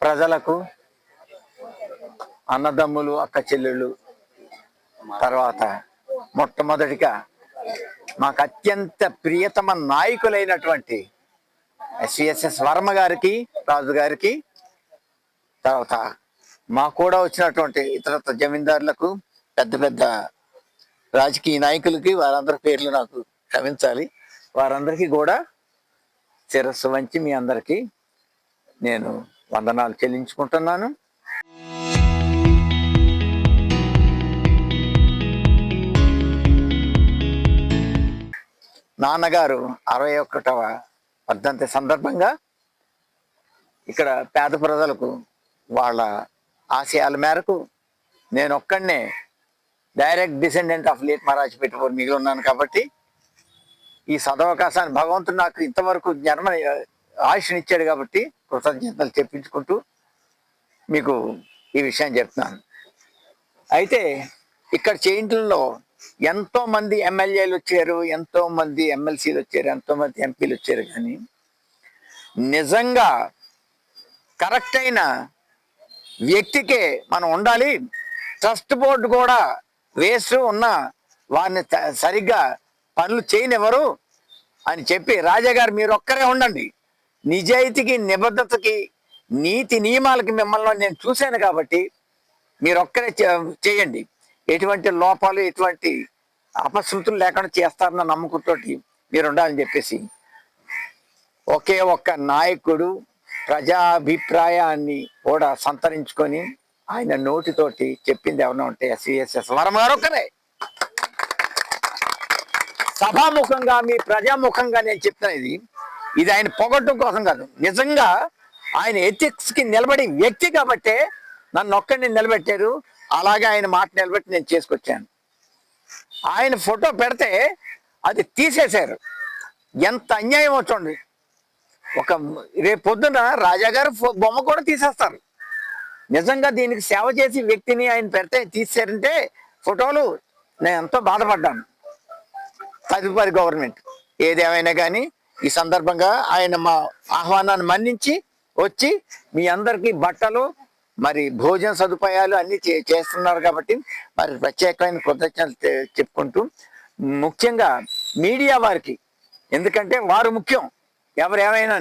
ప్రజలకు, అన్నదమ్ములు, అక్క చెల్లెళ్ళు, తర్వాత మొట్టమొదటిగా మాకు అత్యంత ప్రియతమ నాయకులైనటువంటి సిఎస్ఎస్ వర్మ గారికి, రాజు గారికి, తర్వాత మాకు కూడా వచ్చినటువంటి ఇతర జమీందారులకు, పెద్ద పెద్ద రాజకీయ నాయకులకి, వారందరి పేర్లు నాకు క్షమించాలి, వారందరికీ కూడా శిరస్సు వంచి మీ అందరికీ నేను వందనాలు చెల్లించుకుంటున్నాను. నాన్నగారు 61వ వర్ధంతి సందర్భంగా ఇక్కడ పేద ప్రజలకు వాళ్ళ ఆశయాల మేరకు నేను ఒక్కడనే direct descendant of late Maharaj పెట్టబోరు మిగిలి ఉన్నాను కాబట్టి ఈ సదవకాశాన్ని భగవంతుడు నాకు ఇంతవరకు జన్మ ఆయుష్నిచ్చాడు కాబట్టి కృతజ్ఞతలు చెప్పించుకుంటూ మీకు ఈ విషయం చెప్తున్నాను. అయితే ఇక్కడ చేయింట్లో ఎంతో మంది ఎమ్మెల్యేలు వచ్చారు, ఎంతో మంది ఎమ్మెల్సీలు వచ్చారు, ఎంతో మంది ఎంపీలు వచ్చారు, కానీ నిజంగా కరెక్ట్ అయిన వ్యక్తికే మనం ఉండాలి. ట్రస్ట్ బోర్డు కూడా వేస్ట్ ఉన్న వారిని సరిగ్గా పనులు చేయనివ్వరు అని చెప్పి రాజాగారు మీరు ఒక్కరే ఉండండి, నిజాయితీకి, నిబద్ధతకి, నీతి నియమాలకి మిమ్మల్ని నేను చూశాను కాబట్టి మీరు ఒక్కరే చేయండి, ఎటువంటి లోపాలు, ఎటువంటి అపశృతులు లేకుండా చేస్తారన్న నమ్మకంతో మీరు ఉండాలని చెప్పేసి ఒకే ఒక్క నాయకుడు ప్రజాభిప్రాయాన్ని కూడా సంతరించుకొని ఆయన నోటితోటి చెప్పింది ఎవరైనా ఉంటే సిఎస్ఎస్ వర్మ గారు ఒక్కరే. సభాముఖంగా, మీ ప్రజాముఖంగా నేను చెప్తున్నది ఇది ఆయన పొగట్టం కోసం కాదు, నిజంగా ఆయన ఎథిక్స్ కి నిలబడి వ్యక్తి కాబట్టే నన్ను ఒక్కడిని నిలబెట్టారు. అలాగే ఆయన మాట నిలబెట్టి నేను చేసుకొచ్చాను. ఆయన ఫోటో పెడితే అది తీసేశారు, ఎంత అన్యాయం అవుతుంది. రేపు పొద్దున రాజాగారు బొమ్మ కూడా తీసేస్తారు. నిజంగా దీనికి సేవ చేసి వ్యక్తిని ఆయన పెడితే తీసారంటే ఫోటోలు, నేను ఎంతో బాధపడ్డాను. తదుపరి గవర్నమెంట్ ఏదేమైనా కానీ ఈ సందర్భంగా ఆయన మా ఆహ్వానాన్ని మన్నించి వచ్చి మీ అందరికీ బట్టలు, మరి భోజన సదుపాయాలు అన్నీ చేస్తున్నారు కాబట్టి మరి ప్రత్యేకమైన కృతజ్ఞతలు చెప్పుకుంటూ, ముఖ్యంగా మీడియా వారికి, ఎందుకంటే వారు ముఖ్యం, ఎవరేమైనా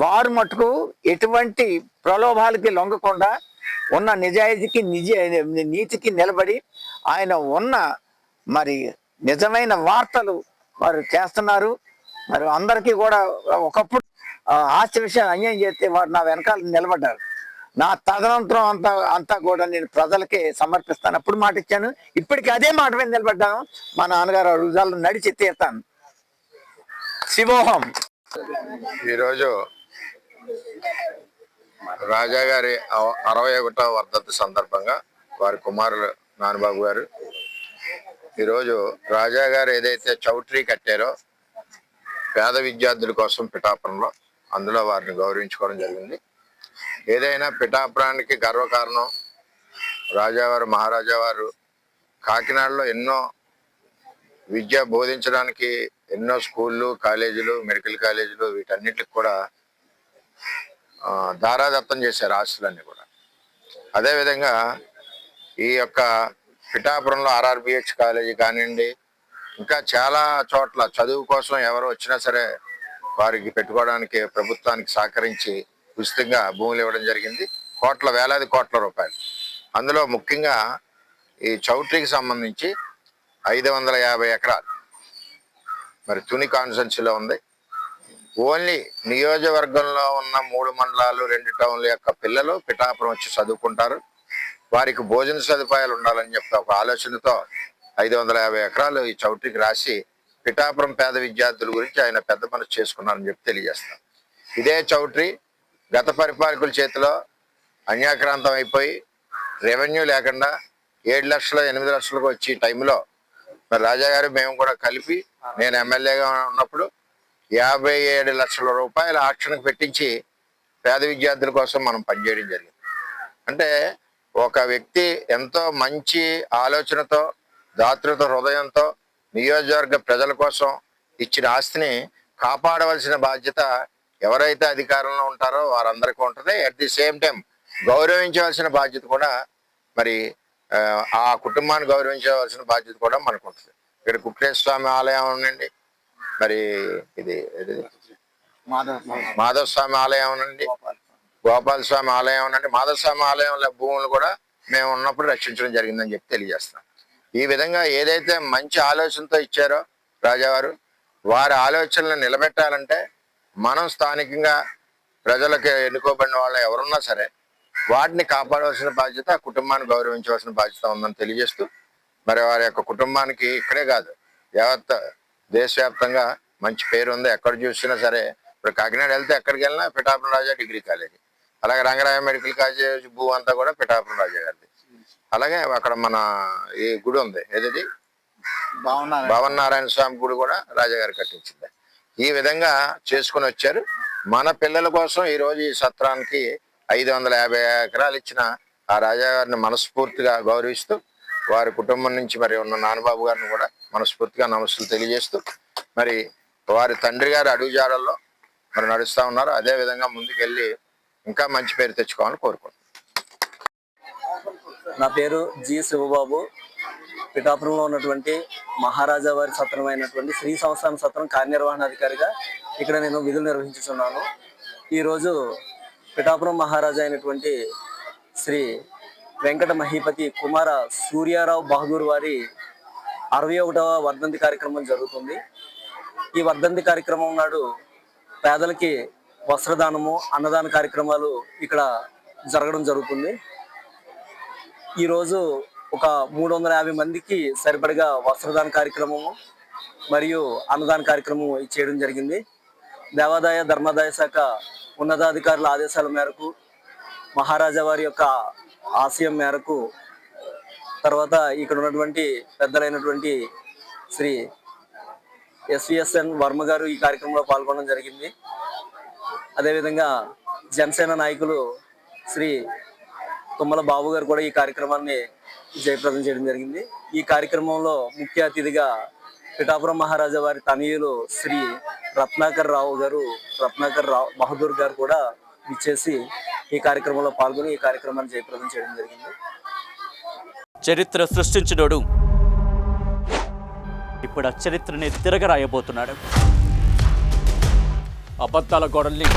వారు మటుకు ఎటువంటి ప్రలోభాలకి లొంగకుండా ఉన్న నిజాయితీకి, నీతికి నిలబడి ఆయన ఉన్న మరి నిజమైన వార్తలు వారు చేస్తున్నారు. మరి అందరికీ కూడా ఒకప్పుడు ఆస్తి విషయం అన్యాయం చేస్తే వారు నా వెనకాల నిలబడ్డారు. నా తదనంతరం అంతా కూడా నేను ప్రజలకే సమర్పిస్తాను. అప్పుడు మాట ఇచ్చాను, ఇప్పటికీ అదే మాట మీద నిలబడ్డాను. మా నాన్నగారు అడుగుజాలు నడిచి తీరుతాను. శివోహం. ఈరోజు రాజా గారి 61వ వర్ధంతి సందర్భంగా వారి కుమారులు నాన్నబాబు గారు ఈరోజు రాజా గారు ఏదైతే చౌట్రీ కట్టారో పేద విద్యార్థుల కోసం పిఠాపురంలో, అందులో వారిని గౌరవించుకోవడం జరిగింది. ఏదైనా పిఠాపురానికి గర్వకారణం రాజావారు, మహారాజా వారు కాకినాడలో ఎన్నో విద్య బోధించడానికి ఎన్నో స్కూళ్ళు, కాలేజీలు, మెడికల్ కాలేజీలు వీటన్నిటికి కూడా దారాదత్తం చేశారు ఆస్తులన్నీ కూడా. అదేవిధంగా ఈ యొక్క పిఠాపురంలో ఆర్ఆర్బిహెచ్ కాలేజీ కానివ్వండి, ఇంకా చాలా చోట్ల చదువు కోసం ఎవరు వచ్చినా సరే వారికి పెట్టుకోవడానికి ప్రభుత్వానికి సహకరించి ఉచితంగా భూములు ఇవ్వడం జరిగింది, వేలాది కోట్ల రూపాయలు. అందులో ముఖ్యంగా ఈ చౌట్రీకి సంబంధించి 550 ఎకరాలు మరి తుని కాన్స్టిట్యున్సీలో ఉంది. ఓన్లీ నియోజకవర్గంలో ఉన్న 3 మండలాలు, 2 టౌన్ల యొక్క పిల్లలు పిఠాపురం వచ్చి చదువుకుంటారు. వారికి భోజన సదుపాయాలు ఉండాలని చెప్పి ఒక ఆలోచనతో 550 ఎకరాలు ఈ చౌట్రీకి రాసి పిఠాపురం పేద విద్యార్థుల గురించి ఆయన పెద్ద మనసు చేసుకున్నారని చెప్పి తెలియజేస్తాం. ఇదే చౌట్రీ గత పరిపాలకుల చేతిలో అన్యాక్రాంతం అయిపోయి రెవెన్యూ లేకుండా 7 లక్షలు 8 లక్షలకు వచ్చి టైంలో మరి రాజాగారు మేము కూడా కలిపి, నేను ఎమ్మెల్యేగా ఉన్నప్పుడు 57 లక్షల రూపాయల ఆక్షన్కి పెట్టించి పేద విద్యార్థుల కోసం మనం పనిచేయడం జరిగింది. అంటే ఒక వ్యక్తి ఎంతో మంచి ఆలోచనతో, దాతృత హృదయంతో నియోజకవర్గ ప్రజల కోసం ఇచ్చిన ఆస్తిని కాపాడవలసిన బాధ్యత ఎవరైతే అధికారంలో ఉంటారో వారందరికీ ఉంటుంది. అట్ ది సేమ్ టైం గౌరవించవలసిన బాధ్యత కూడా మరి ఆ కుటుంబాన్ని గౌరవించవలసిన బాధ్యత కూడా మనకు ఉంటుంది. ఇక్కడ కుక్కేశ్వర స్వామి ఆలయం ఉండండి, మరి ఇది మాధవ స్వామి ఆలయం ఉండండి, గోపాల స్వామి ఆలయం ఉండండి. మాధవ స్వామి ఆలయంలో భూములు కూడా మేము ఉన్నప్పుడు రక్షించడం జరిగిందని చెప్పి తెలియజేస్తాం. ఈ విధంగా ఏదైతే మంచి ఆలోచనతో ఇచ్చారో రాజావారు, వారి ఆలోచనలను నిలబెట్టాలంటే మనం స్థానికంగా ప్రజలకు ఎన్నుకోబడిన వాళ్ళు ఎవరున్నా సరే వాటిని కాపాడవలసిన బాధ్యత, ఆ కుటుంబాన్ని గౌరవించవలసిన బాధ్యత ఉందని తెలియజేస్తూ, మరి వారి యొక్క కుటుంబానికి ఇక్కడే కాదు యావత్ దేశవ్యాప్తంగా మంచి పేరు ఉంది. ఎక్కడ చూసినా సరే, ఇప్పుడు కాకినాడ వెళ్తే ఎక్కడికి వెళ్ళినా పిఠాపురం రాజా డిగ్రీ కాలేజీ, అలాగే రంగరాయ మెడికల్ కాలేజ్ భూ అంతా కూడా పిఠాపురం రాజా గారిది. అలాగే అక్కడ మన ఈ గుడి ఉంది, ఏది భావనారాయణ స్వామి గుడి కూడా రాజాగారు కట్టించింది. ఈ విధంగా చేసుకుని వచ్చారు. మన పిల్లల కోసం ఈరోజు ఈ సత్రానికి 550 ఎకరాలు ఇచ్చిన ఆ రాజాగారిని మనస్ఫూర్తిగా గౌరవిస్తూ, వారి కుటుంబం నుంచి మరి ఉన్న నాన్నబాబు గారిని కూడా మనస్ఫూర్తిగా నమస్సులు తెలియజేస్తూ, మరి వారి తండ్రి గారి అడుగుజాడల్లో మరి నడుస్తూ ఉన్నారు. అదే విధంగా ముందుకెళ్ళి ఇంకా మంచి పేరు తెచ్చుకోవాలని కోరుకుంటున్నాను. నా పేరు జి శివబాబు. పిఠాపురంలో ఉన్నటువంటి మహారాజా వారి సత్రమైనటువంటి శ్రీ సంస్థాన సత్రం కార్యనిర్వహణాధికారిగా ఇక్కడ నేను విధులు నిర్వహించుతున్నాను. ఈరోజు పిఠాపురం మహారాజా అయినటువంటి శ్రీ వెంకట మహీపతి కుమార సూర్యారావు బహదూర్ వారి 61వ వర్ధంతి కార్యక్రమం జరుగుతుంది. ఈ వర్ధంతి కార్యక్రమం నాడు పేదలకి వస్త్రదానము, అన్నదాన కార్యక్రమాలు ఇక్కడ జరగడం జరుగుతుంది. ఈరోజు ఒక 350 మందికి సరిపడగా వస్త్రదాన కార్యక్రమము మరియు అన్నదాన కార్యక్రమం చేయడం జరిగింది. దేవాదాయ ధర్మాదాయ శాఖ ఉన్నతాధికారుల ఆదేశాల మేరకు, మహారాజా వారి యొక్క ఆశయం మేరకు, తర్వాత ఇక్కడ ఉన్నటువంటి పెద్దలైనటువంటి శ్రీ ఎస్విఎస్ఎన్ వర్మ గారు ఈ కార్యక్రమంలో పాల్గొనడం జరిగింది. అదేవిధంగా జనసేన నాయకులు శ్రీ తుమ్మల బాబు గారు కూడా ఈ కార్యక్రమాన్ని జయప్రదం చేయడం జరిగింది. ఈ కార్యక్రమంలో ముఖ్య అతిథిగా పిఠాపురం మహారాజా వారి తనయులు శ్రీ రత్నాకర్ బహదూర్ గారు కూడా ఇచ్చేసి ఈ కార్యక్రమంలో పాల్గొని ఈ కార్యక్రమాన్ని జయప్రదం చేయడం జరిగింది. చరిత్ర సృష్టించినోడు ఇప్పుడు ఆ చరిత్రని తిరగరాయబోతున్నాడు. అబద్ధాల గోడల్ని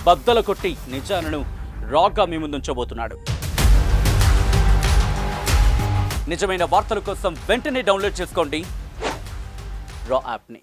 బద్దలు కొట్టి నిజాలను రాగా మీ ముందుంచబోతున్నాడు. నిజమైన వార్తల కోసం వెంటనే డౌన్లోడ్ చేసుకోండి రా యాప్ని.